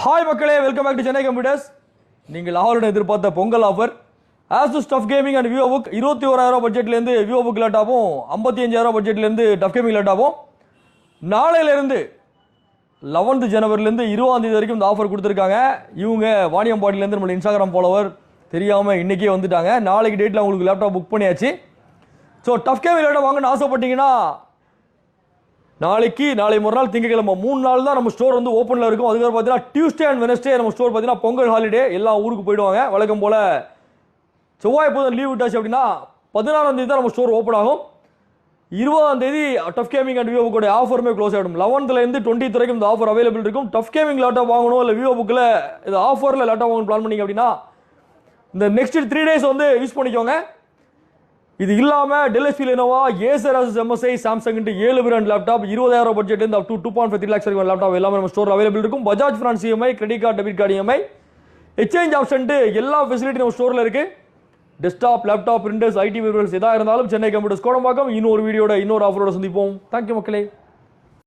Hi மக்களே, welcome back to Chennai computers. நீங்கள் ஆளுடன் எதிர்பார்த்த Pongal offer Asus TUF gaming and Vivobook 21,000 பட்ஜெட்லேருந்து விவோ புக் லேப்டாப்பும் 55,000 பட்ஜெட்லேருந்து டஃப் கேமிங் லேப்டாப்பும் நாளையிலேருந்து 11th ஜனவரிலேருந்து 20ஆம் தேதி வரைக்கும் இந்த ஆஃபர் கொடுத்துருக்காங்க. இவங்க வாணியம்பாடியிலேருந்து நம்மளோட இன்ஸ்டாகிராம் ஃபாலோவர் தெரியாமல் இன்றைக்கே வந்துட்டாங்க. நாளைக்கு டேட்டில் உங்களுக்கு லேப்டாப் புக் பண்ணியாச்சு. ஸோ டஃப் கேமிங் லேப்டாப் வாங்கன்னு ஆசைப்பட்டீங்கன்னா நாளை மறுநாள் திங்கக்கிழமை 3 நாள் தான் நம்ம ஸ்டோர் வந்து ஓப்பனில் இருக்கும். அதுக்கப்புறம் பார்த்தீங்கன்னா டியூஸ்டே அண்ட் வெனஸ்டே நம்ம ஸ்டோர் பார்த்தீங்கன்னா பொங்கல் ஹாலிடே, எல்லாம் ஊருக்கு போயிடுவாங்க. வழக்கம் போல் செவ்வாய் புதன் லீவ் விட்டாச்சு அப்படின்னா 16ஆம் தேதி தான் நம்ம ஸ்டோர் ஓப்பன் ஆகும். 20ஆம் தேதி டஃப் கேமிங் அண்ட் விவோ புக்கோட ஆஃபருமே க்ளோஸ் ஆகிடும். 11th 20th வரைக்கும் இந்த ஆஃபர் அவைலபிள் இருக்கும். டஃப் கேமிங் லேப்டாப் வாங்கணும் இல்லை விவோ புக்கில் இது ஆஃபரில் லேப்டாப் வாங்கணும் பிளான் பண்ணிங்க அப்படின்னா இந்த நெக்ஸ்ட் 3 days வந்து யூஸ் பண்ணிக்கோங்க. இது இல்லாமல் Dell HP Lenovo Acer Asus MSI Samsung 7 brand laptop 20,000 budget up to 2.53 lakhs வரைக்கும் லேப்டாப் எல்லாமே நம்ம ஸ்டோர் அவைலபிள் இருக்கும். Bajaj finance EMI, credit card, debit card EMI, exchange option எல்லா ஃபெசிலிட்டி நம்ம ஸ்டோரில் இருக்குது. டெஸ்க்டாப், லேப்டாப், பிரிண்டர்ஸ், ஐடி வெர்ஸ் எதாக இருந்தாலும் சென்னை கம்ப்யூட்டர்ஸ் கோடம்பாக்கம் இன்னொரு வீடியோட இன்னொரு ஆஃபரோட சந்திப்போம். தேங்க்யூ மக்களே.